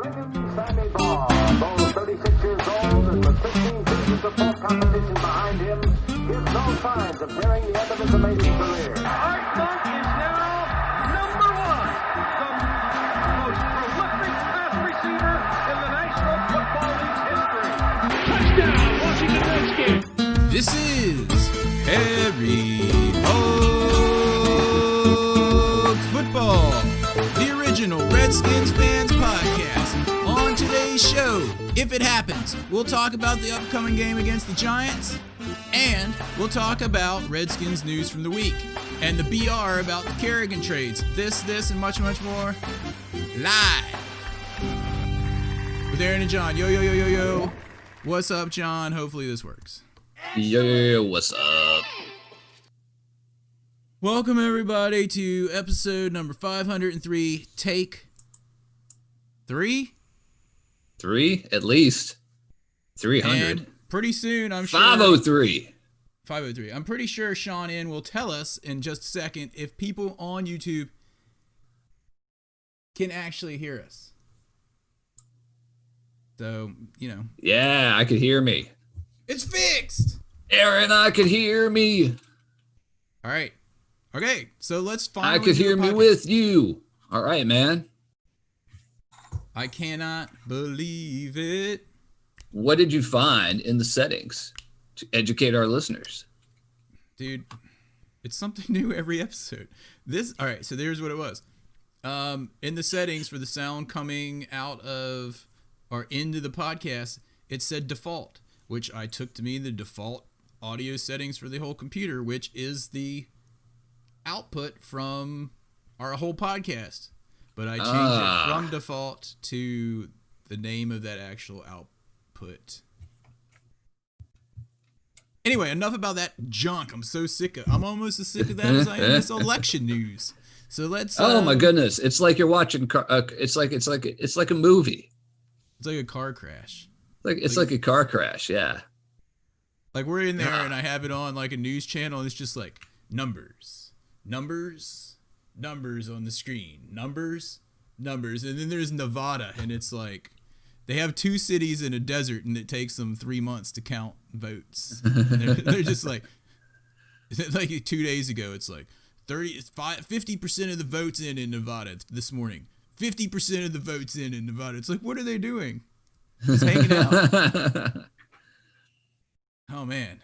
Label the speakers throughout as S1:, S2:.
S1: Sammy Baugh, though 36 years old and with 15 seasons of full competition behind him, gives no signs of nearing the end of his amazing career.
S2: Art Monk is now number one, the most prolific pass receiver in the National Football League's history. Touchdown, Washington Redskins.
S3: This is Harry Hawks Football, the original Redskins Fans podcast. On today's show, if it happens, we'll talk about the upcoming game against the Giants, and we'll talk about Redskins news from the week, and the BR about the Kerrigan trades. This, and much, much more, live with Aaron and John. Yo. What's up, John? Hopefully this works.
S4: Yo, what's up?
S3: Welcome, everybody, to episode number 503, take 3?
S4: 3? At least. 300.
S3: And pretty soon, I'm sure...
S4: 503.
S3: 503. I'm pretty sure Sean N will tell us in just a second if people on YouTube can actually hear us. So,
S4: Yeah, I could hear me.
S3: It's fixed!
S4: Aaron, I could hear me.
S3: All right. Okay, so let's finally
S4: I could
S3: do a
S4: hear me
S3: podcast.
S4: with you. All right, man.
S3: I cannot believe it.
S4: What did you find in the settings to educate our listeners?
S3: Dude, it's something new every episode. All right, so there's what it was. In the settings for the sound coming out of or into the podcast, it said default, which I took to mean the default audio settings for the whole computer, which is the output from our whole podcast. But I changed it from default to the name of that actual output. Anyway, enough about that junk. I'm almost as sick of that as I am this election news. So let's.
S4: Oh my goodness! It's like you're watching. It's like a movie.
S3: It's like a car crash.
S4: It's like a car crash. Yeah.
S3: Like we're in there and I have it on like a news channel. And it's just like numbers on the screen, numbers, and then there's Nevada, and it's like they have 2 cities in a desert, and it takes them 3 months to count votes. And they're just like 2 days ago, it's like 50% of the votes in Nevada this morning. 50% of the votes in Nevada. It's like, what are they doing? Just hanging out. Oh man,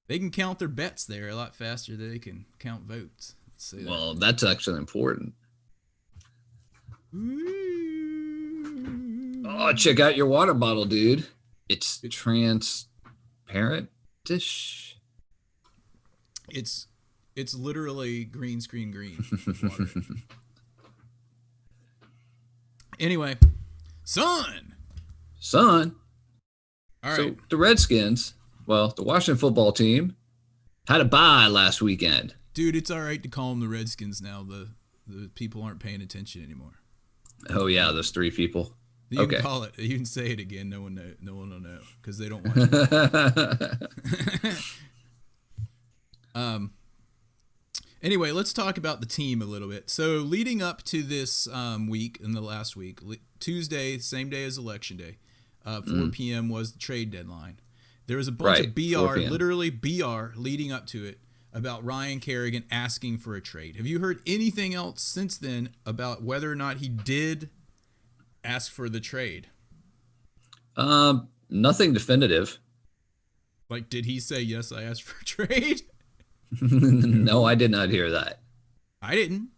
S3: they can count their bets there a lot faster than they can count votes.
S4: Well, that's actually important. Oh, check out your water bottle, dude. It's transparent-ish.
S3: It's literally green screen green water. Anyway, son. All right.
S4: So the Redskins, the Washington football team, had a bye last weekend.
S3: Dude, it's all right to call them the Redskins now. The people aren't paying attention anymore.
S4: Oh yeah, those 3 people.
S3: You can call it. You can say it again. No one will know because they don't watch it. Anyway, let's talk about the team a little bit. So leading up to this week, in the last week, Tuesday, same day as Election Day, 4 p.m. was the trade deadline. There was a bunch of BR, literally BR, leading up to it about Ryan Kerrigan asking for a trade. Have you heard anything else since then about whether or not he did ask for the trade?
S4: Nothing definitive.
S3: Like, did he say, yes, I asked for a trade?
S4: No, I did not hear that.
S3: I didn't.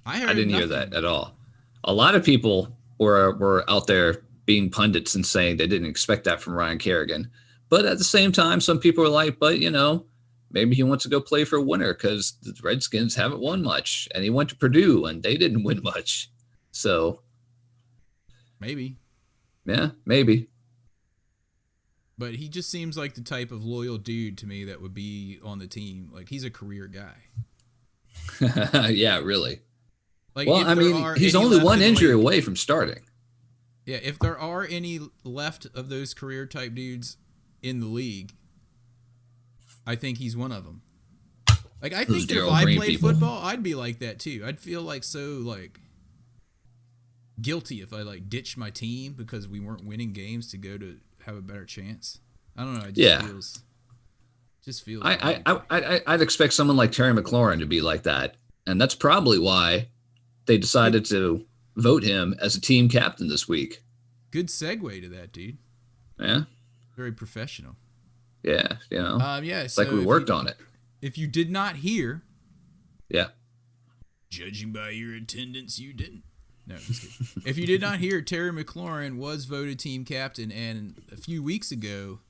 S3: I
S4: didn't hear that at all. A lot of people were out there being pundits and saying they didn't expect that from Ryan Kerrigan. But at the same time, some people are like, but, maybe he wants to go play for a winner because the Redskins haven't won much. And he went to Purdue and they didn't win much. So.
S3: Maybe.
S4: Yeah, maybe.
S3: But he just seems like the type of loyal dude to me that would be on the team. Like, he's a career guy.
S4: Yeah, really.
S3: Like,
S4: well, I mean, he's only one injury away from starting.
S3: Yeah, if there are any left of those career type dudes in the league, I think he's one of them. Like, I think that if I played football, I'd be like that too. I'd feel like so, like, guilty if I like ditched my team because we weren't winning games to go to have a better chance. I don't know. It just feels.
S4: I'd expect someone like Terry McLaurin to be like that, and that's probably why they decided to vote him as a team captain this week.
S3: Good segue to that, dude.
S4: Yeah.
S3: Very professional.
S4: Yeah,
S3: So
S4: like we worked on it.
S3: If you did not hear,
S4: yeah.
S3: Judging by your attendance, you didn't. No, just kidding. If you did not hear, Terry McLaurin was voted team captain, and a few weeks ago,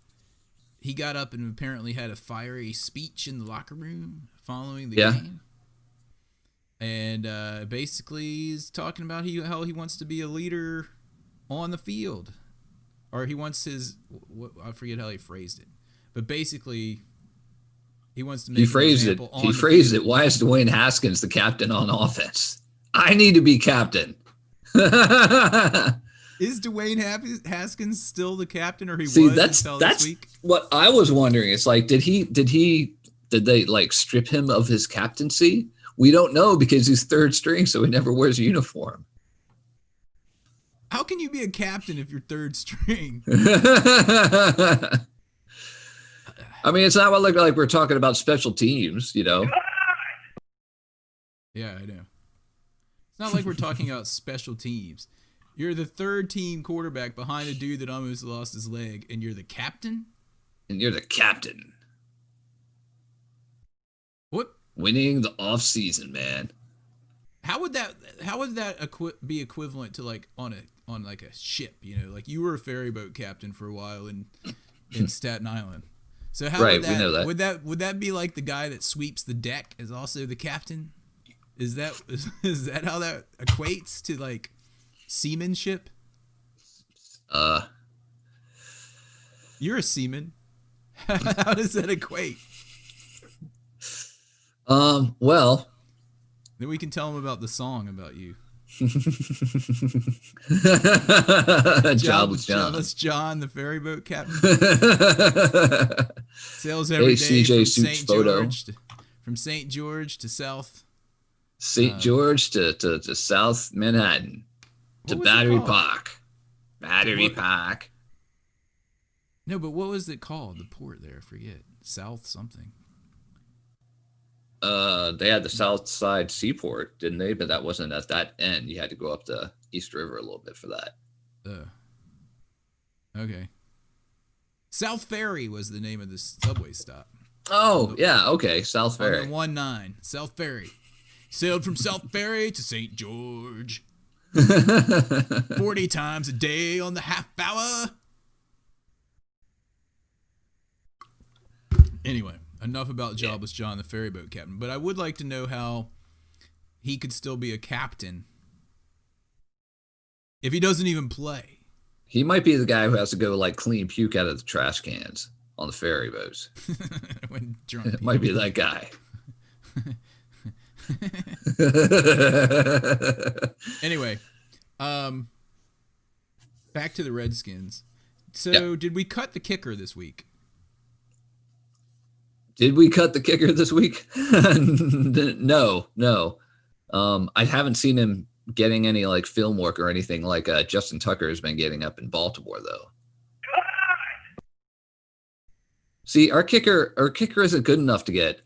S3: he got up and apparently had a fiery speech in the locker room following the game. And basically he's talking about how he wants to be a leader on the field. Or he wants I forget how he phrased it. But basically, he wants to make
S4: He phrased it. Why is Dwayne Haskins the captain on offense? I need to be captain.
S3: Is Dwayne Haskins still the captain, or
S4: See,
S3: was until this week?
S4: What I was wondering. It's like, did they like strip him of his captaincy? We don't know because he's third string, so he never wears a uniform.
S3: How can you be a captain if you're third string?
S4: I mean, it's not like we're talking about special teams,
S3: Yeah, I know. It's not like we're talking about special teams. You're the third team quarterback behind a dude that almost lost his leg, and you're the captain?
S4: And you're the captain.
S3: What?
S4: Winning the off season, man.
S3: How would that be equivalent to like on like a ship, like you were a ferry boat captain for a while in Staten Island. So how
S4: we know that.
S3: Would that be like the guy that sweeps the deck is also the captain? Is that how that equates to like seamanship? You're a seaman. How does that equate?
S4: Well,
S3: then we can tell him about the song about you. Jobless John, the ferry boat captain. Sails every day from St. George to South.
S4: St. George to South Manhattan to Battery Park. Park.
S3: No, but what was it called? The port there, I forget. South something.
S4: They had the South Side Seaport, didn't they? But that wasn't at that end. You had to go up the East River a little bit for that.
S3: Okay. South Ferry was the name of the subway stop.
S4: Oh, yeah, okay. South Ferry.
S3: On the 19, South Ferry. Sailed from South Ferry to St. George. 40 times a day on the half hour. Anyway, enough about Jobless John, the ferry boat captain. But I would like to know how he could still be a captain if he doesn't even play.
S4: He might be the guy who has to go like clean puke out of the trash cans on the ferry boats.
S3: When drunk.
S4: Might be that guy.
S3: Anyway, back to the Redskins. So, Did we cut the kicker this week?
S4: Did we cut the kicker this week? No. I haven't seen him getting any like film work or anything like Justin Tucker has been getting up in Baltimore though. See, our kicker isn't good enough to get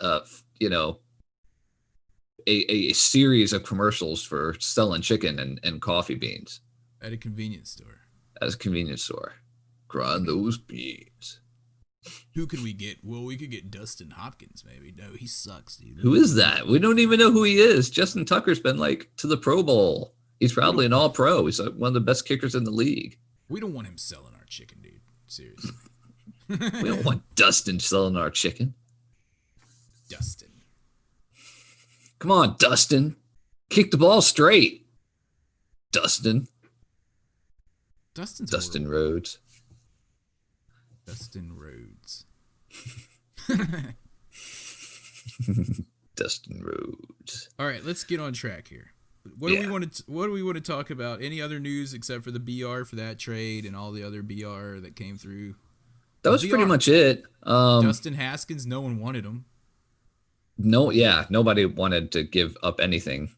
S4: a series of commercials for selling chicken and coffee beans
S3: at a convenience store.
S4: At a convenience store. Grind those beans.
S3: Who could we get? Well, we could get Dustin Hopkins, maybe. No, he sucks, dude.
S4: Who is that? We don't even know who he is. Justin Tucker's been like to the Pro Bowl. He's probably an all-pro. He's one of the best kickers in the league.
S3: We don't want him selling our chicken, dude. Seriously.
S4: We don't want Dustin selling our chicken.
S3: Dustin.
S4: Come on, Dustin. Kick the ball straight. Dustin. Dustin Rhodes.
S3: Dustin Rhodes.
S4: Dustin Rhodes.
S3: All right, let's get on track here. What do we want to talk about? Any other news except for the BR for that trade and all the other BR that came through?
S4: That was pretty much it.
S3: Dustin Haskins, no one wanted him.
S4: Nobody wanted to give up anything.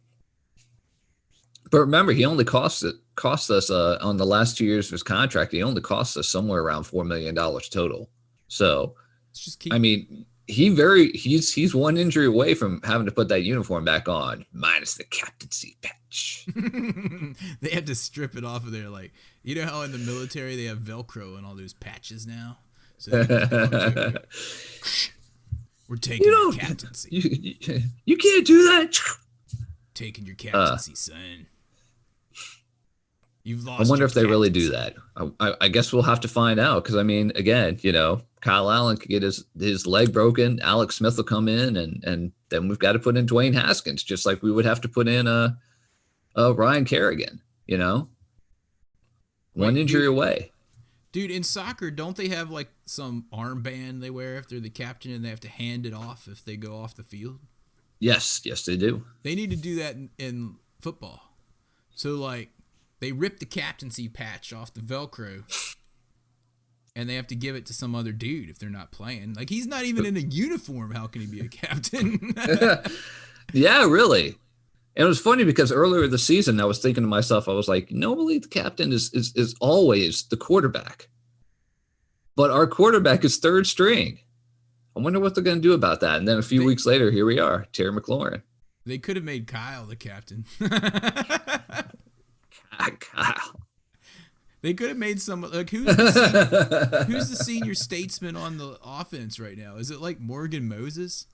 S4: But remember, he only cost us on the last 2 years of his contract. He only cost us somewhere around $4 million total. So,
S3: Let's just keep.
S4: I mean, he's one injury away from having to put that uniform back on, minus the captaincy patch.
S3: They have to strip it off of there, like you know how in the military they have Velcro and all those patches now. So we're taking your captaincy.
S4: You can't do that.
S3: Taking your captaincy, son. You've lost.
S4: I wonder
S3: your
S4: if they really
S3: captaincy.
S4: do that. I guess we'll have to find out because I mean, again, Kyle Allen could get his leg broken. Alex Smith will come in, and then we've got to put in Dwayne Haskins, just like we would have to put in a Ryan Kerrigan. One injury away.
S3: Dude, in soccer, don't they have like some armband they wear if they're the captain and they have to hand it off if they go off the field?
S4: Yes, they do.
S3: They need to do that in football. So like they rip the captaincy patch off the Velcro and they have to give it to some other dude if they're not playing. Like he's not even in a uniform. How can he be a captain?
S4: Yeah, really. And it was funny because earlier this season, I was thinking to myself, I was like, normally the captain is always the quarterback. But our quarterback is third string. I wonder what they're going to do about that. And then a few weeks later, here we are, Terry McLaurin.
S3: They could have made Kyle the captain.
S4: Kyle.
S3: They could have made some, like, who's the senior statesman on the offense right now? Is it like Morgan Moses?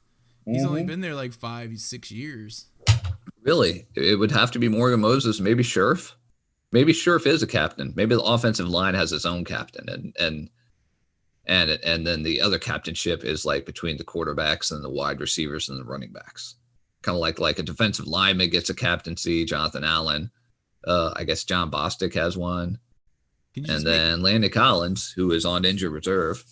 S3: He's only been there like 5-6 years.
S4: Really? It would have to be Morgan Moses, maybe Scherf. Maybe Scherf is a captain. Maybe the offensive line has its own captain, and then the other captainship is like between the quarterbacks and the wide receivers and the running backs. Kind of like a defensive lineman gets a captaincy. Jonathan Allen, I guess John Bostic has one, and then Landon Collins, who is on injured reserve,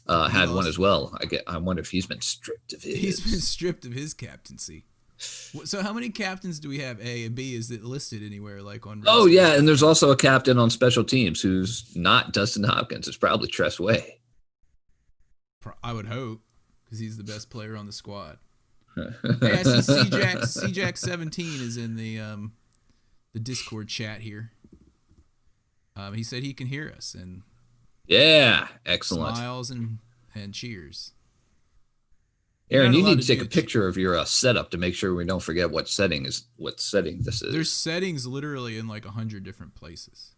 S4: had one as well. I wonder if he's been stripped of his.
S3: He's been stripped of his captaincy. So how many captains do we have? A and B? Is it listed anywhere like on?
S4: Oh yeah, and there's also a captain on special teams who's not Dustin Hopkins. It's probably Tress Way.
S3: I would hope because he's the best player on the squad. Hey, I see CJack 17 is in the Discord chat here. He said he can hear us and
S4: yeah, excellent.
S3: Smiles and cheers.
S4: Aaron, you need to take a picture of your setup to make sure we don't forget what setting this is.
S3: There's settings literally in like 100 different places.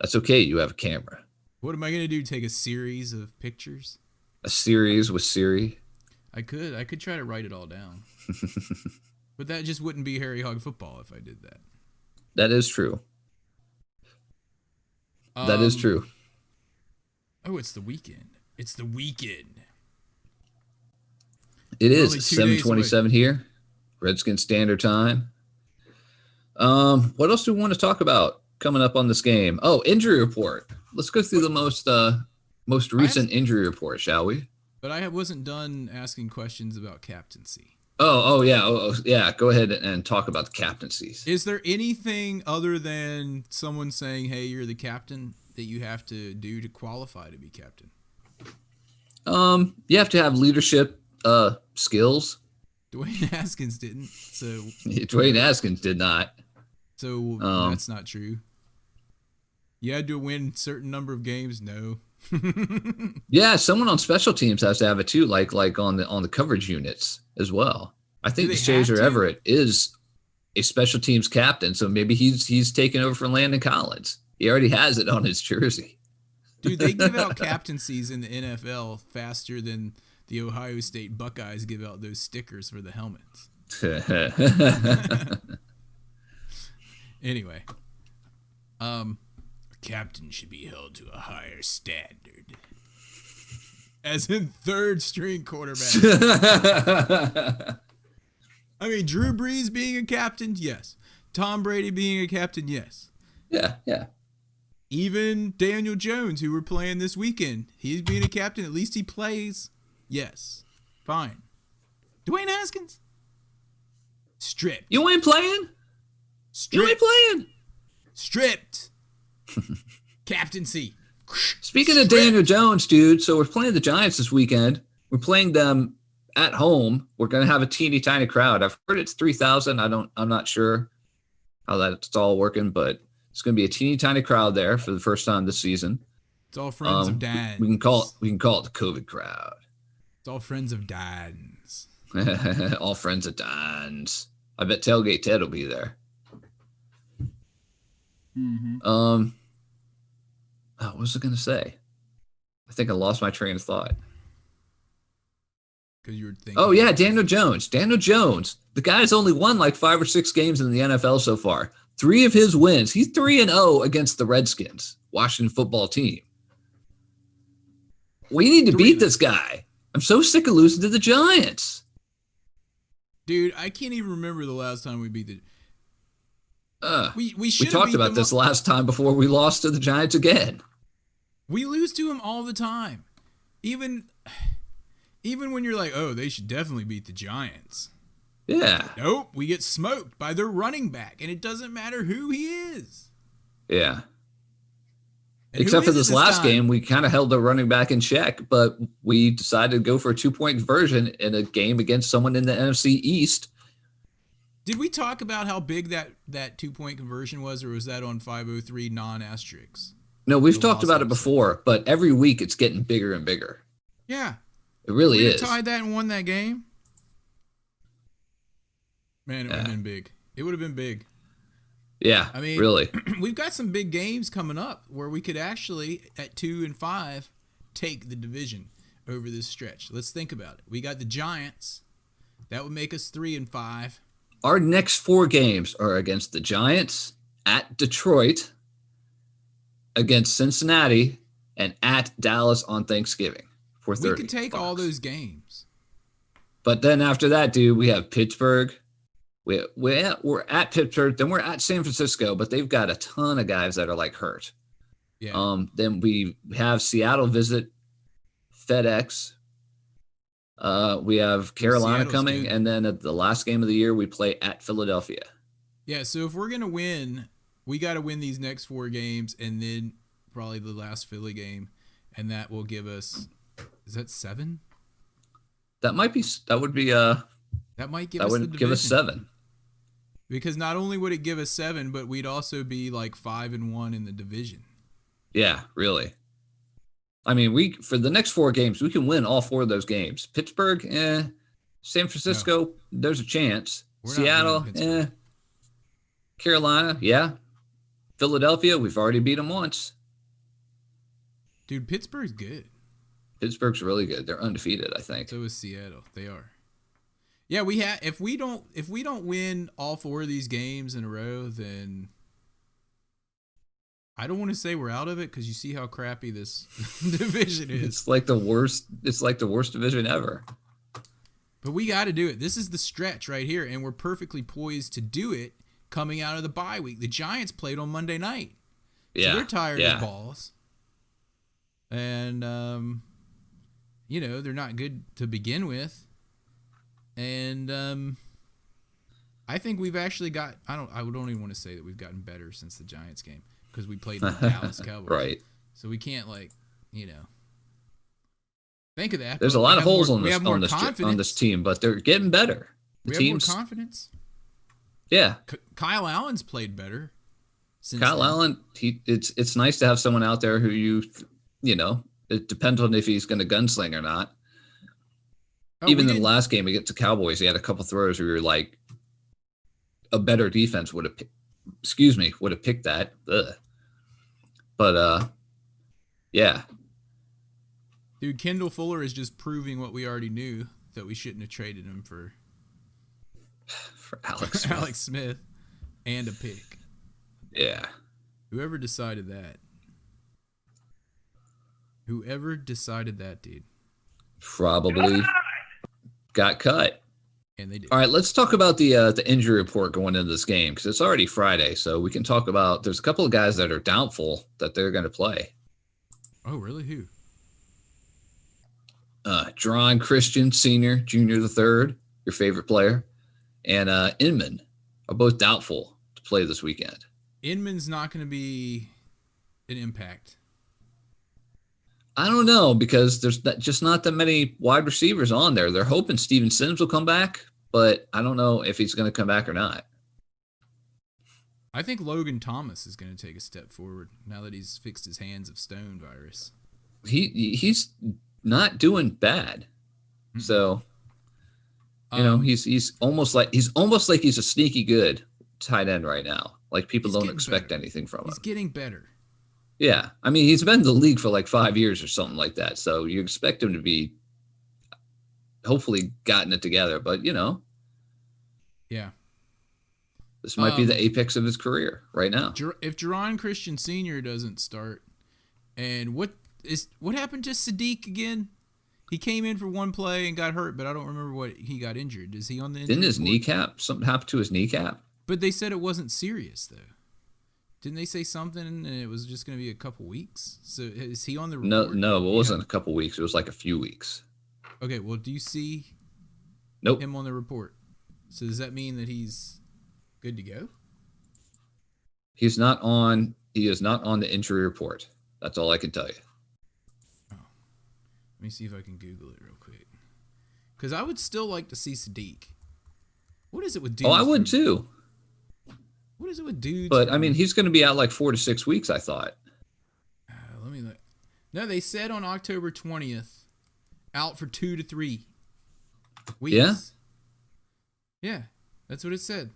S4: That's okay. You have a camera.
S3: What am I going to do? Take a series of pictures?
S4: A series with Siri?
S3: I could try to write it all down. But that just wouldn't be Harry Hog football if I did that.
S4: That is true. That is true.
S3: Oh, it's the weekend. It's the weekend.
S4: It is 7:27 here, Redskins Standard Time. What else do we want to talk about coming up on this game? Oh, injury report. Let's go through the most recent injury report, shall we?
S3: But I wasn't done asking questions about captaincy.
S4: Oh yeah. Go ahead and talk about the captaincies.
S3: Is there anything other than someone saying, "Hey, you're the captain," that you have to do to qualify to be captain?
S4: You have to have leadership skills.
S3: Dwayne Haskins didn't. So
S4: Dwayne Haskins did not.
S3: So that's not true. You had to win a certain number of games. No.
S4: Yeah, someone on special teams has to have it too, like on the coverage units as well. I think Shazer Everett is a special teams captain, so maybe he's taking over for Landon Collins. He already has it on his jersey.
S3: Dude, they give out captaincies in the NFL faster than the Ohio State Buckeyes give out those stickers for the helmets. Anyway, a captain should be held to a higher standard. As in third string quarterback. I mean, Drew Brees being a captain, yes. Tom Brady being a captain, yes.
S4: Yeah.
S3: Even Daniel Jones, who we're playing this weekend, he's being a captain. At least he plays. Yes. Fine. Dwayne Haskins? Stripped.
S4: You ain't playing?
S3: Stripped.
S4: You ain't playing?
S3: Stripped. Captaincy.
S4: Speaking of Daniel Jones, dude, so we're playing the Giants this weekend. We're playing them at home. We're going to have a teeny tiny crowd. I've heard it's 3,000. I'm not sure how that's all working, but it's going to be a teeny tiny crowd there for the first time this season.
S3: It's all friends of Dan's.
S4: We can call it the COVID crowd.
S3: It's all friends of Dan's.
S4: All friends of Dan's. I bet Tailgate Ted will be there.
S3: Mm-hmm.
S4: What was I going to say? I think I lost my train of thought.
S3: Because you were thinking.
S4: Oh yeah, Daniel Jones. Daniel Jones. The guy's only won like 5 or 6 games in the NFL so far. 3 of his wins. He's 3-0 against the Redskins, Washington football team. We need to beat this guy. I'm so sick of losing to the Giants.
S3: Dude, I can't even remember the last time we beat the. We
S4: talked about this last time before we lost to the Giants again.
S3: We lose to him all the time. Even when you're like, oh, they should definitely beat the Giants.
S4: Yeah.
S3: Nope, we get smoked by their running back, and it doesn't matter who he is.
S4: Yeah.
S3: And
S4: except for this last
S3: time?
S4: game, we kind of held the running back in check, but we decided to go for a 2-point conversion in a game against someone in the NFC East.
S3: Did we talk about how big that 2-point conversion was, or was that on 503 non-asterisks?
S4: No, we've talked about it before, but every week it's getting bigger and bigger.
S3: Yeah.
S4: It really
S3: we
S4: is.
S3: Tied that and won that game. Man, it would have been big. It would have been big.
S4: Yeah,
S3: I mean,
S4: really.
S3: We've got some big games coming up where we could actually, at 2-5, take the division over this stretch. Let's think about it. We got the Giants. That would make us 3-5.
S4: Our next 4 games are against the Giants, at Detroit, against Cincinnati, and at Dallas on Thanksgiving. 4:30.
S3: We could take all those games.
S4: But then after that, dude, we have Pittsburgh. We're at Pittsburgh, then we're at San Francisco, but they've got a ton of guys that are like hurt.
S3: Yeah.
S4: Then we have Seattle visit FedEx. We have Carolina
S3: Seattle's
S4: coming,
S3: good.
S4: and then at the last game of the year, we play at Philadelphia.
S3: Yeah, so if we're going to win, we got to win these next 4 games and then probably the last Philly game, and that will give us, is that 7?
S4: That would be
S3: That might give us the division.
S4: give us 7.
S3: Because not only would it give us 7, but we'd also be like 5-1 in the division.
S4: Yeah, really. I mean, for the next 4 games, we can win all 4 of those games. Pittsburgh, San Francisco, there's a chance.
S3: We're not
S4: Seattle,
S3: beating Pittsburgh.
S4: Carolina, yeah. Philadelphia, we've already beat them once.
S3: Dude, Pittsburgh's good.
S4: Pittsburgh's really good. They're undefeated, I think.
S3: So is Seattle. They are. Yeah, if we don't win all 4 of these games in a row, then I don't want to say we're out of it because you see how crappy this division is.
S4: It's like the worst. It's like the worst division ever.
S3: But we got to do it. This is the stretch right here, and we're perfectly poised to do it coming out of the bye week. The Giants played on Monday night, so they're tired as balls, and they're not good to begin with. And I think we've actually got. I don't even want to say that we've gotten better since the Giants game because we played the Dallas Cowboys.
S4: Right.
S3: So we can't think of that.
S4: There's a lot of holes on this team, but they're getting better.
S3: We have more confidence.
S4: Yeah.
S3: Kyle Allen's played better.
S4: Allen, it's nice to have someone out there who it depends on if he's going to gunsling or not. Even in the last game against the Cowboys, he had a couple throws where you're like, a better defense would have picked that. Ugh. But yeah.
S3: Dude, Kendall Fuller is just proving what we already knew, that we shouldn't have traded him for
S4: Alex Smith.
S3: Alex Smith and a pick.
S4: Yeah.
S3: Whoever decided that, dude.
S4: Probably got cut.
S3: And they did.
S4: All right, let's talk about the injury report going into this game because it's already Friday, so we can talk about. There's a couple of guys that are doubtful that they're going to play.
S3: Oh, really? Who?
S4: John Christian, Sr., Jr. the Third, your favorite player, and Inman are both doubtful to play this weekend.
S3: Inman's not going to be an impact.
S4: I don't know, because there's just not that many wide receivers on there. They're hoping Steven Sims will come back, but I don't know if he's going to come back or not.
S3: I think Logan Thomas is going to take a step forward now that he's fixed his hands of stone virus.
S4: He's not doing bad. So, he's almost like he's a sneaky good tight end right now. Like, people don't expect anything from him.
S3: He's getting better.
S4: Yeah. I mean, he's been in the league for like 5 years or something like that. So you expect him to be hopefully gotten it together, but
S3: Yeah.
S4: This might be the apex of his career right now.
S3: If Jerron Christian Sr. doesn't start, and what happened to Sadiq again? He came in for one play and got hurt, but I don't remember what he got injured. Is he on the injury
S4: Didn't his
S3: report?
S4: kneecap, something happened to his kneecap?
S3: But they said it wasn't serious, though. Didn't they say something and it was just going to be a couple weeks? So is he on the report?
S4: No, it wasn't a couple weeks. It was like a few weeks.
S3: Okay, well, do you see
S4: Nope.
S3: him on the report? So does that mean that he's good to go?
S4: He is not on the injury report. That's all I can tell you.
S3: Oh. Let me see if I can Google it real quick. Because I would still like to see Sadiq. What is it with dudes?
S4: Oh, I would too.
S3: What is it with dudes?
S4: But I mean, he's going to be out like 4 to 6 weeks, I thought.
S3: Let me look. No, they said on October 20th, out for 2 to 3 weeks.
S4: Yeah?
S3: Yeah, that's what it said.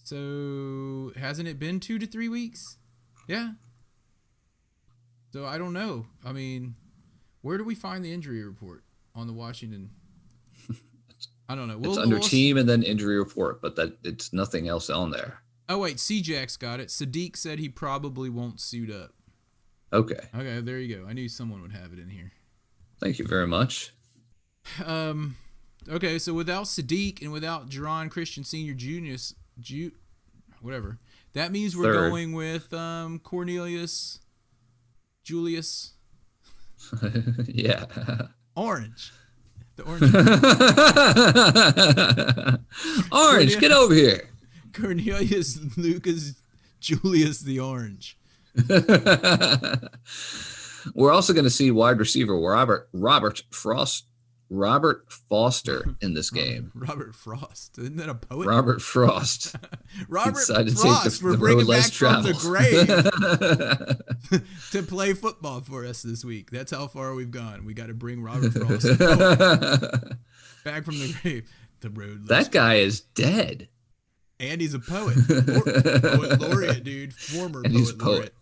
S3: So hasn't it been 2 to 3 weeks? Yeah. So I don't know. I mean, where do we find the injury report on the Washington? I don't know.
S4: It's under team and then injury report, but that it's nothing else on there.
S3: Oh, wait. C-Jack's got it. Sadiq said he probably won't suit up.
S4: Okay.
S3: Okay, there you go. I knew someone would have it in here.
S4: Thank you very much.
S3: Okay, so without Sadiq and without Jerron Christian Sr. whatever, that means we're
S4: Third.
S3: going with Cornelius Julius
S4: Yeah.
S3: Orange. The Orange.
S4: Orange, get over here.
S3: Cornelius Lucas Julius the Orange.
S4: We're also going to see wide receiver Robert Foster in this game.
S3: Robert Frost. Isn't that a poet?
S4: Robert Frost.
S3: Robert
S4: decided to
S3: Frost
S4: take
S3: for
S4: the
S3: bringing
S4: road
S3: back
S4: less
S3: from the
S4: traveled.
S3: grave to play football for us this week. That's how far we've gone. We got to bring Robert Frost back from the grave. The road less
S4: That guy is dead.
S3: And he's a poet. Poet laureate, dude. Former
S4: And he's a
S3: poet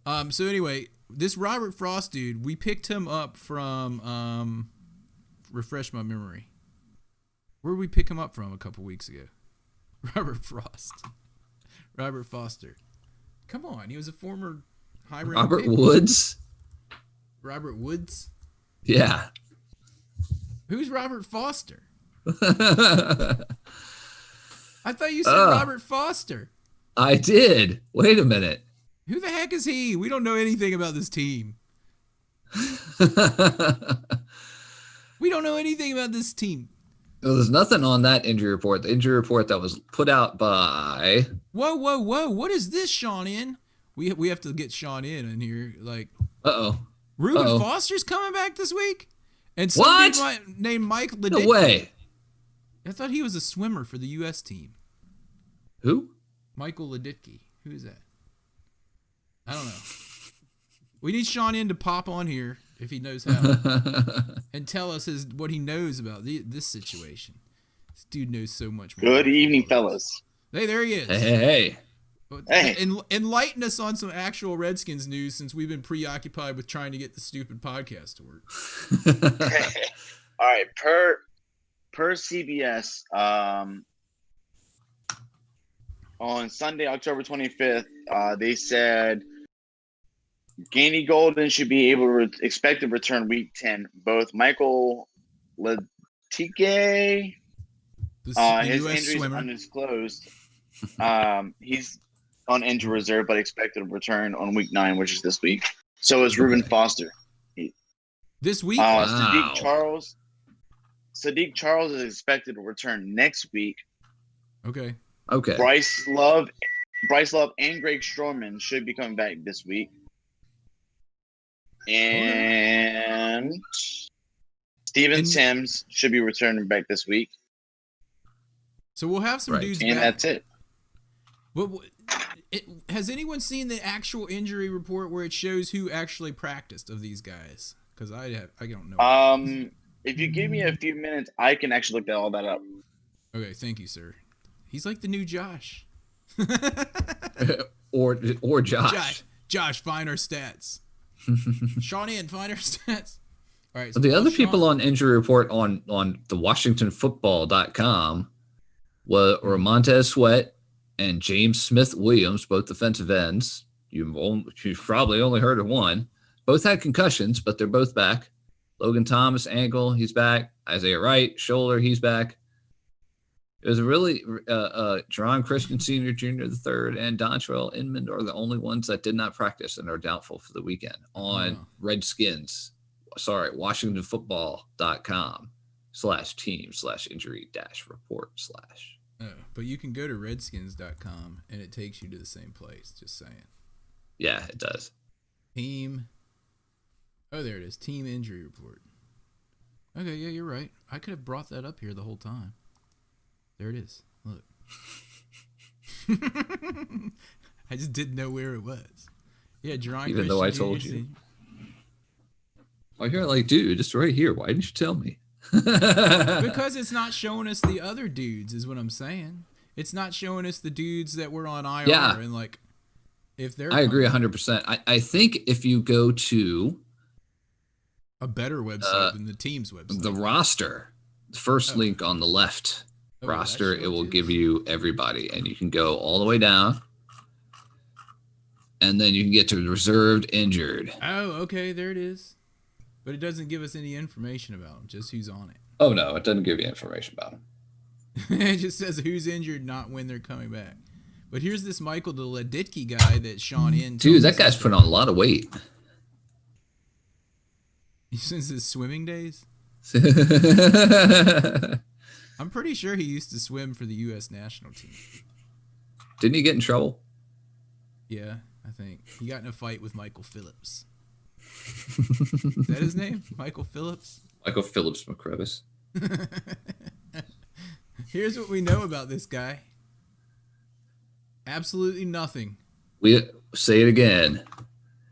S3: laureate. So anyway, this Robert Frost dude, we picked him up from refresh my memory. Where did we pick him up from a couple weeks ago? Robert Frost. Robert Foster. Come on, he was a former high round
S4: Robert
S3: pick.
S4: Woods?
S3: Robert Woods?
S4: Yeah.
S3: Who's Robert Foster? I thought you said Robert Foster.
S4: I did. Wait a minute.
S3: Who the heck is he? We don't know anything about this team. We don't know anything about this team.
S4: There's nothing on that injury report. The injury report that was put out by...
S3: Whoa. What is this, Sean in? We have to get Sean in here. Like,
S4: Uh-oh.
S3: Reuben Foster's coming back this week? And
S4: What?
S3: somebody named Mike Ledicki.
S4: No way.
S3: I thought he was a swimmer for the U.S. team.
S4: Who?
S3: Michael Ledicki. Who is that? I don't know. We need Sean in to pop on here if he knows how and tell us what he knows about this situation. This dude knows so much more.
S5: Good evening, fellas.
S3: Hey, there he is.
S4: Hey.
S5: Hey.
S3: Enlighten us on some actual Redskins news since we've been preoccupied with trying to get the stupid podcast to work.
S5: All right, per CBS, on Sunday, October 25th, they said Ganey Golden should be able to expect to return week 10. Both Michael Ledicki, his
S3: US
S5: injury is
S3: swimmer.
S5: undisclosed. He's on injury reserve, but expected to return on week 9, which is this week. So is Reuben Foster.
S3: This week?
S5: Sadiq Charles is expected to return next week.
S3: Okay.
S5: Bryce Love and Greg Stroman should be coming back this week. And Steven Sims should be returning back this week.
S3: So we'll have some dudes
S5: And
S3: back.
S5: that's it.
S3: But has anyone seen the actual injury report where it shows who actually practiced of these guys? Because I don't know.
S5: If you give me a few minutes, I can actually look all that up.
S3: Okay, thank you, sir. He's like the new Josh.
S4: or Josh.
S3: Josh, find our stats. Shawnee, find our stats. All right. So
S4: the other people on injury report on the WashingtonFootball.com were Montez Sweat and James Smith-Williams, both defensive ends. You've probably only heard of one. Both had concussions, but they're both back. Logan Thomas, ankle, he's back. Isaiah Wright, shoulder, he's back. It was really Jerron Christian Sr., Jr. the third, and Dontrell Inman are the only ones that did not practice and are doubtful for the weekend on WashingtonFootball.com/team/injury-report/.
S3: Oh, but you can go to Redskins.com and it takes you to the same place. Just saying.
S4: Yeah, it does.
S3: Team. Oh, there it is. Team injury report. Okay, yeah, you're right. I could have brought that up here the whole time. There it is. Look. I just didn't know where it was. Yeah, Jerron.
S4: Even though I told you. Oh, you're like, dude, it's right here. Why didn't you tell me?
S3: Because it's not showing us the other dudes, is what I'm saying. It's not showing us the dudes that were on IR.
S4: Yeah.
S3: And like, if they're.
S4: I agree 100%. I think if you go to
S3: a better website than the team's website,
S4: the roster, the first link on the left. Roster, it will give you everybody, and you can go all the way down, and then you can get to reserved injured.
S3: Oh, okay, there it is. But it doesn't give us any information about them, just who's on it.
S4: Oh no, it doesn't give you information about them.
S3: It just says who's injured, not when they're coming back. But here's this Michael Leditke guy that Sean in.
S4: Dude, that guy's put on a lot of weight
S3: since his swimming days. I'm pretty sure he used to swim for the U.S. national team.
S4: Didn't he get in trouble?
S3: Yeah, I think. He got in a fight with Michael Phillips. Is that his name? Michael Phillips?
S4: Michael Phillips McCrevis.
S3: Here's what we know about this guy. Absolutely nothing.
S4: We say it again.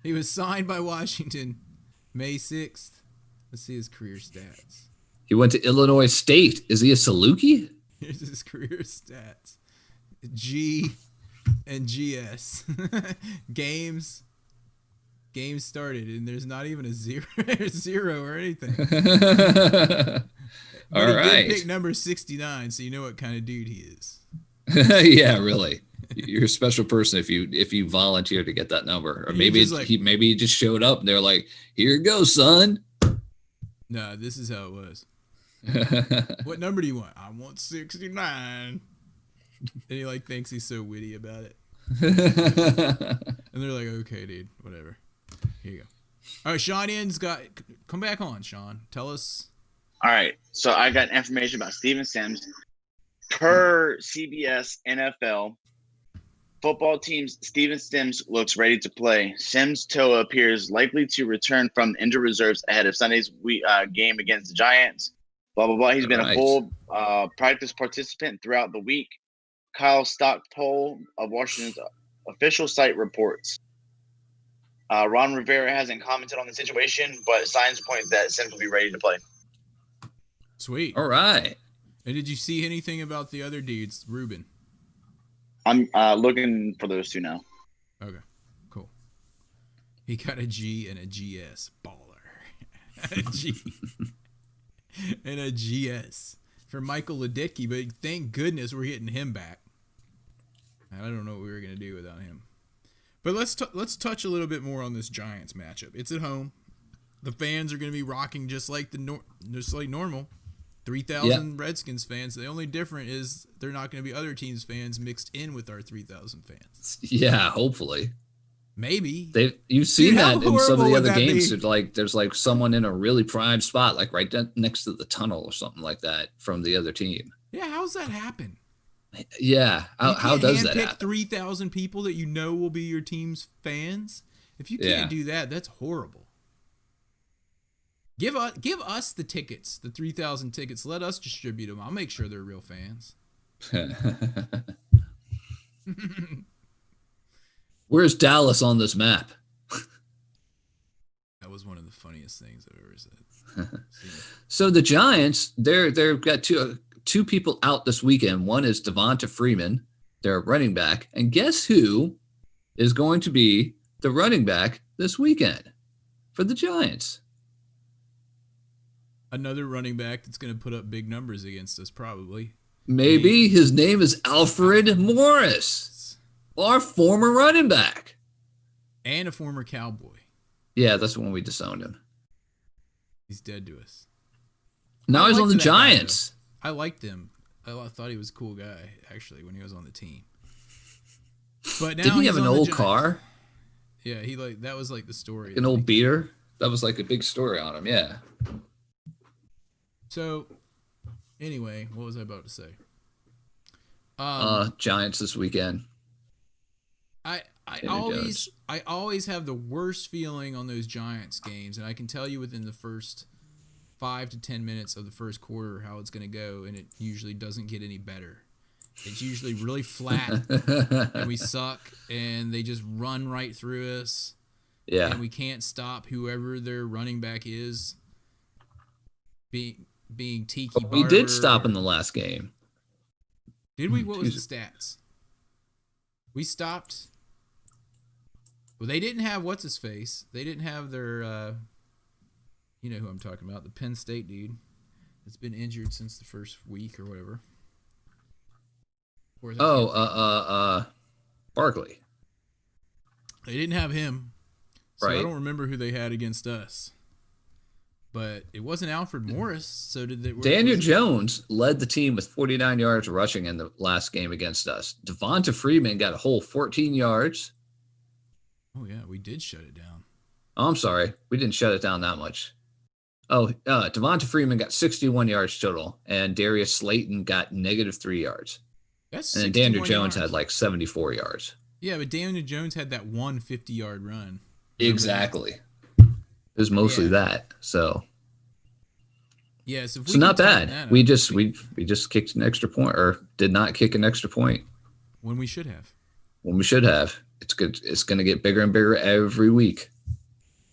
S3: He was signed by Washington May 6th. Let's see his career stats.
S4: He went to Illinois State. Is he a Saluki?
S3: Here's his career stats. G and GS. Games started, and there's not even a zero or anything.
S4: All right.
S3: Did pick number 69, so you know what kind of dude he is.
S4: Yeah, really. You're a special person if you volunteer to get that number, or maybe he just showed up and they're like, "Here you go, son."
S3: No, this is how it was. What number do you want? I want 69. And he like thinks he's so witty about it. And they're like, okay, dude, whatever. Here you go. All right, Sean Ian's come back on, Sean. Tell us.
S5: All right, so I got information about Steven Sims. Per CBS NFL, football team's Steven Sims looks ready to play. Sims' toe appears likely to return from injured reserves ahead of Sunday's game against the Giants. Blah, blah, blah. He's been a full practice participant throughout the week. Kyle Stockpole of Washington's official site reports. Ron Rivera hasn't commented on the situation, but signs point that Sims will be ready to play.
S3: Sweet.
S4: All right.
S3: And did you see anything about the other dudes, Ruben?
S5: I'm looking for those two now.
S3: Okay, cool. He got a G and a GS. Baller. A G and a GS for Michael Leditke, but thank goodness we're getting him back. I don't know what we were going to do without him. But let's touch a little bit more on this Giants matchup. It's at home. The fans are going to be rocking just like normal. 3,000 Redskins fans. The only difference is they're not going to be other teams' fans mixed in with our 3,000 fans.
S4: Yeah, hopefully.
S3: Maybe.
S4: You've seen that in some of the other games. There's like someone in a really prime spot, like right next to the tunnel or something like that from the other team.
S3: Yeah, how's that happen?
S4: Yeah, how does that happen?
S3: 3,000 people that you know will be your team's fans? If you can't do that, that's horrible. Give us the tickets, the 3,000 tickets. Let us distribute them. I'll make sure they're real fans.
S4: Where's Dallas on this map?
S3: That was one of the funniest things I've ever said.
S4: So the Giants, they've got two people out this weekend. One is Devonta Freeman, their running back, and guess who is going to be the running back this weekend for the Giants?
S3: Another running back that's going to put up big numbers against us, probably.
S4: Maybe his name is Alfred Morris, our former running back.
S3: And a former Cowboy.
S4: Yeah, that's when we disowned him.
S3: He's dead to us.
S4: Now he's on the
S3: that guy,
S4: Giants.
S3: though. I liked him. I thought he was a cool guy, actually, when he was on the team. But now
S4: Didn't he have
S3: he's
S4: an
S3: on the
S4: old
S3: Giants.
S4: ar?
S3: Yeah, that was like the story.
S4: An old beater? That was like a big story on him, yeah.
S3: So, anyway, what was I about to say?
S4: Giants this weekend.
S3: I
S4: Jones.
S3: always have the worst feeling on those Giants games, and I can tell you within the first 5 to 10 minutes of the first quarter how it's going to go, and it usually doesn't get any better. It's usually really flat, and we suck, and they just run right through us.
S4: Yeah.
S3: And we can't stop whoever their running back is being Tiki
S4: But we
S3: Barber.
S4: did stop in the last game.
S3: Did we? What was the stats? We stopped. Well, they didn't have what's-his-face. They didn't have their, you know who I'm talking about, the Penn State dude that's been injured since the first week or whatever.
S4: Barkley.
S3: They didn't have him. So I
S4: Right.
S3: don't remember who they had against us. But it wasn't Alfred Morris, so did they?
S4: Daniel Jones led the team with 49 yards rushing in the last game against us. Devonta Freeman got a whole 14 yards.
S3: Oh, yeah, we did shut it down.
S4: Oh, I'm sorry. We didn't shut it down that much. Devonta Freeman got 61 yards total, and Darius Slayton got -3 yards.
S3: That's
S4: And then Daniel
S3: 61
S4: Jones
S3: yards.
S4: had like 74 yards.
S3: Yeah, but Daniel Jones had that 150-yard run.
S4: Exactly. It was mostly that. So
S3: Yes, if we
S4: so not
S3: can tighten
S4: bad.
S3: that
S4: We
S3: up,
S4: just kicked an extra point, or did not kick an extra point
S3: when we should have.
S4: when we should have. It's good. It's going to get bigger and bigger every week.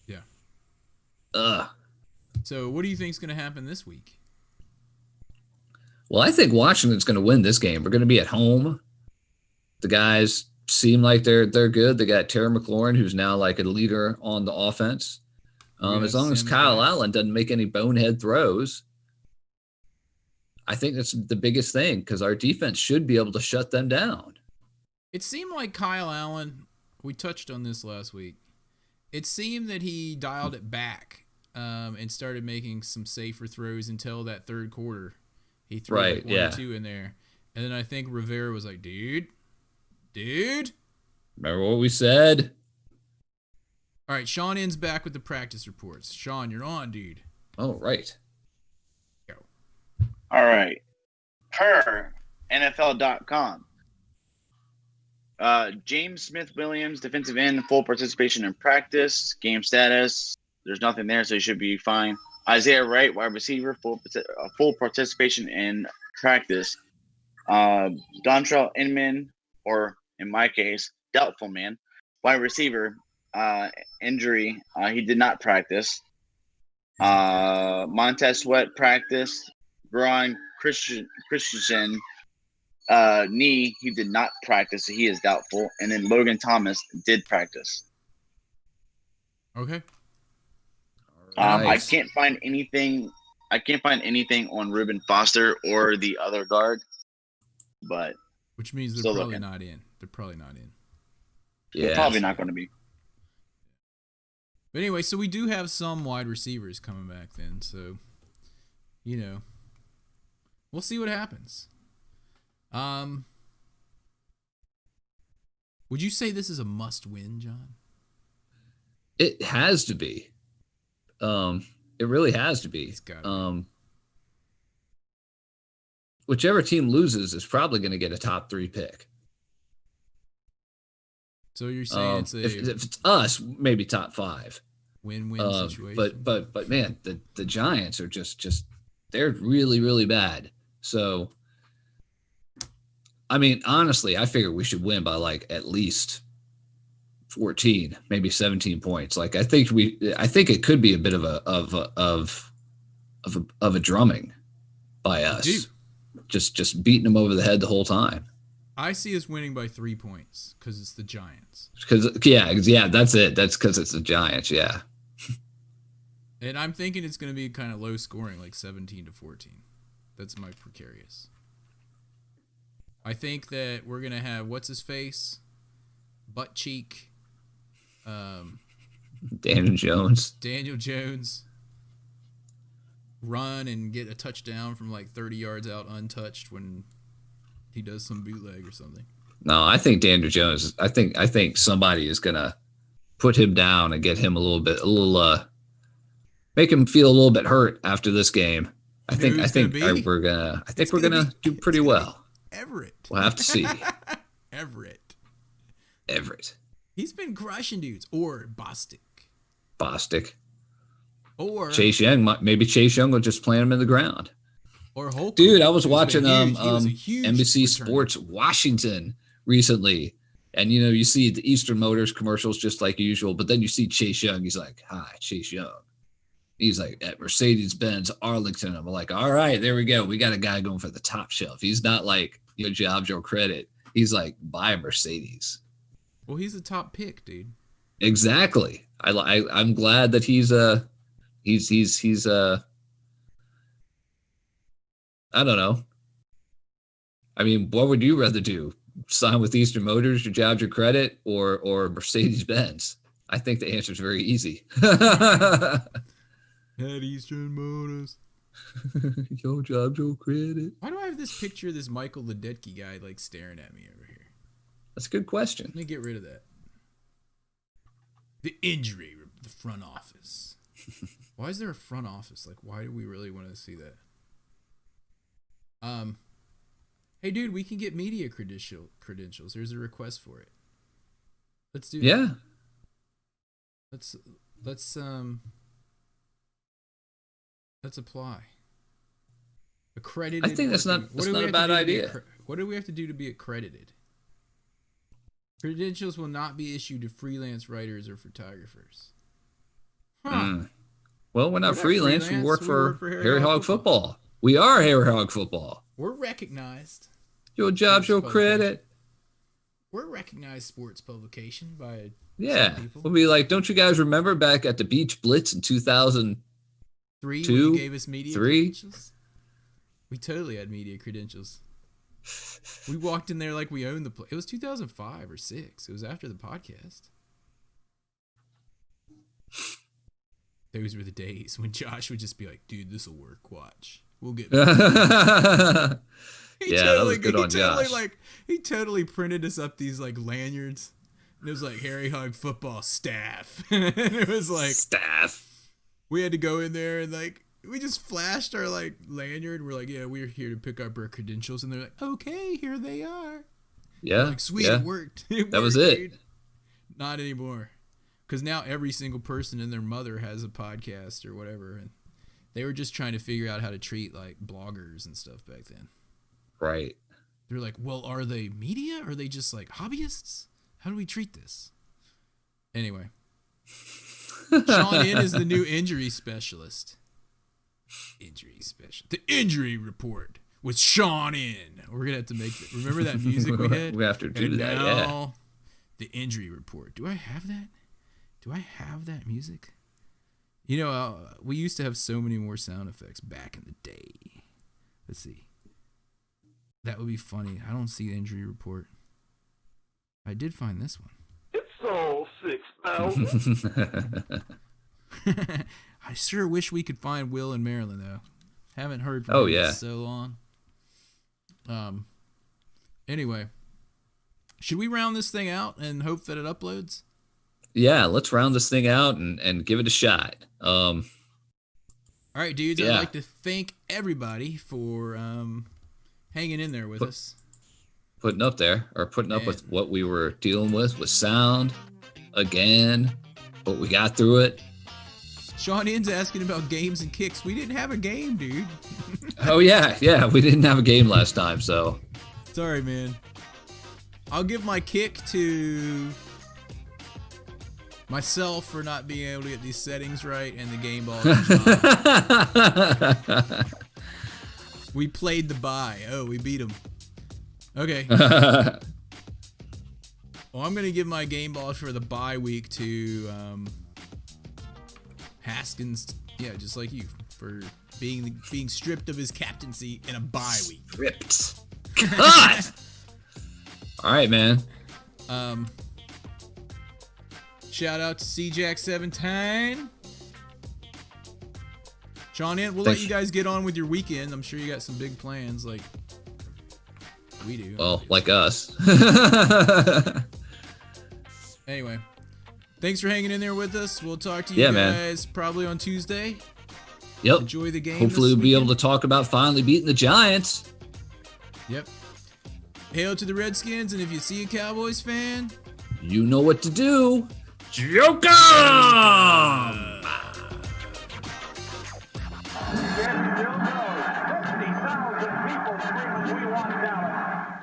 S3: Yeah.
S4: Ugh.
S3: So what do you think is going to happen this week?
S4: Well, I think Washington's going to win this game. We're going to be at home. The guys seem like they're good. They got Terry McLaurin, who's now like a leader on the offense. As long as Kyle Allen doesn't make any bonehead throws, I think that's the biggest thing, because our defense should be able to shut them down.
S3: It seemed like Kyle Allen, we touched on this last week, it seemed that he dialed it back and started making some safer throws until that third quarter. He threw like one or two in there. And then I think Rivera was like, dude.
S4: Remember what we said?
S3: All right, Sean Inn's back with the practice reports. Sean, you're on, dude.
S4: Oh, right.
S3: Go.
S5: All right. Per NFL.com. James Smith-Williams, defensive end, full participation in practice. Game status, there's nothing there, so he should be fine. Isaiah Wright, wide receiver, full participation in practice. Dontrell Inman, or in my case, doubtful man, wide receiver, injury. He did not practice. Montez Sweat practice. Brian Christensen, knee, he did not practice, so he is doubtful. And then Logan Thomas did practice.
S3: Okay.
S5: I can't find anything. I can't find anything on Reuben Foster or the other guard, but
S3: Which means they're
S5: still
S3: probably
S5: looking.
S3: not in. They're probably not in.
S5: They're probably not going to be.
S3: But anyway, so we do have some wide receivers coming back then. So, you know, we'll see what happens. Would you say this is a must-win, John?
S4: It has to be. It really has to be.
S3: It's gotta be.
S4: Whichever team loses is probably going to get a top 3 pick.
S3: So you're saying
S4: If it's us, maybe top 5.
S3: Win-win situation.
S4: But man, the Giants are just they're really, really bad. So, I mean, honestly, I figure we should win by like at least 14, maybe 17 points. Like I think it could be a bit of a drumming by us. Just beating them over the head the whole time.
S3: I see us winning by 3 points because it's the Giants.
S4: Yeah, that's it. That's because it's the Giants. Yeah.
S3: And I'm thinking it's going to be kind of low scoring, like 17-14. That's my precarious. I think that we're going to have what's his face, butt cheek,
S4: Daniel
S3: Jones run and get a touchdown from like 30 yards out untouched when he does some bootleg or something.
S4: No, I think Daniel Jones. I think somebody is gonna put him down and get him make him feel a little bit hurt after this game. I think we're gonna do pretty well.
S3: Everett.
S4: We'll have to see.
S3: Everett. He's been crushing dudes. Or
S4: Bostic.
S3: Or
S4: Chase Young. Maybe Chase Young will just plant him in the ground.
S3: Or Holcomb.
S4: Dude, I was watching
S3: huge
S4: NBC
S3: returner.
S4: Sports Washington recently, and you see the Eastern Motors commercials just like usual, but then you see Chase Young. He's like, "Hi, Chase Young." He's like at Mercedes-Benz Arlington. I'm like, all right, there we go. We got a guy going for the top shelf. He's not like Jobs your credit. He's like, buy a Mercedes.
S3: Well, he's a top pick, dude.
S4: Exactly. I'm glad that he's I don't know. I mean, what would you rather do? Sign with Eastern Motors, your Jobs your credit, or Mercedes-Benz? I think the answer is very easy.
S3: At Eastern Motors.
S4: Your Jobs your credit.
S3: Why do I have this picture of this Michael Ledetke guy like staring at me over here?
S4: That's a good question.
S3: Let me get rid of that. The injury, the front office. Why is there a front office? Like, why do we really want to see that? Hey, dude, we can get media credentials. There's a request for it. Let's do that.
S4: Yeah.
S3: Let's apply. Accredited.
S4: I think that's not a bad idea.
S3: What do we have to do to be accredited? Credentials will not be issued to freelance writers or photographers. Huh.
S4: Well, we're not freelance. We work for Harry Hog Football. We are Harry Hog Football.
S3: We're recognized.
S4: Your Jobs your credit.
S3: We're a recognized sports publication by
S4: some
S3: people.
S4: We'll be like, don't you guys remember back at the Beach Blitz in 2003?
S3: When you gave us media credentials? We totally had media credentials. We walked in there like we owned the place. It was 2005 or 6. It was after the podcast. Those were the days when Josh would just be like, dude, this will work. Watch. We'll get
S4: that was good on Josh.
S3: He totally printed us up these like lanyards. And it was like Harry Hog Football staff. And it was like
S4: staff.
S3: We had to go in there and like we just flashed our like lanyard. We're like, yeah, we're here to pick up our credentials, and they're like, okay, here they are.
S4: Yeah,
S3: like sweet, it worked.
S4: That was it. Dude.
S3: Not anymore, because now every single person and their mother has a podcast or whatever, and they were just trying to figure out how to treat like bloggers and stuff back then.
S4: Right.
S3: They're like, well, are they media? Or are they just like hobbyists? How do we treat this? Anyway. Sean In is the new injury specialist. The injury report with Sean In. We're gonna have to make it. Remember that music we had?
S4: We have to do that. Yeah.
S3: The injury report. Do I have that? Do I have that music? You know, we used to have so many more sound effects back in the day. Let's see. That would be funny. I don't see the injury report. I did find this one.
S1: It's all 6,000.
S3: I sure wish we could find Will in Maryland, though. Haven't heard from him in so long. Anyway, should we round this thing out and hope that it uploads?
S4: Yeah, let's round this thing out and give it a shot.
S3: All right, dudes. I'd like to thank everybody for hanging in there with us.
S4: Putting up with what we were dealing with sound again, but we got through it.
S3: Sean Inn's asking about games and kicks. We didn't have a game, dude.
S4: Oh yeah, we didn't have a game last time, so.
S3: Sorry, man. I'll give my kick to myself for not being able to get these settings right and the game ball. We played the bye. Oh, we beat them. Okay. Well, I'm going to give my game ball for the bye week to Haskins. Yeah, just like you, for being stripped of his captaincy in a bye week.
S4: Stripped. God! All right, man.
S3: Shout out to CJack17. Sean Ant, we'll
S4: Thanks.
S3: let you guys get on with your weekend. I'm sure you got some big plans like we do.
S4: Well, like us.
S3: Anyway, thanks for hanging in there with us. We'll talk to you guys probably on Tuesday.
S4: Yep.
S3: Enjoy the game.
S4: Hopefully
S3: this
S4: we'll be able
S3: weekend.
S4: to talk about finally beating the Giants.
S3: Yep. Hail to the Redskins, and if you see a Cowboys fan,
S4: You know what to do. Joke 'em!
S1: Yes, still goes. 50,000 people screaming, "We want Dallas."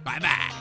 S3: bye-bye.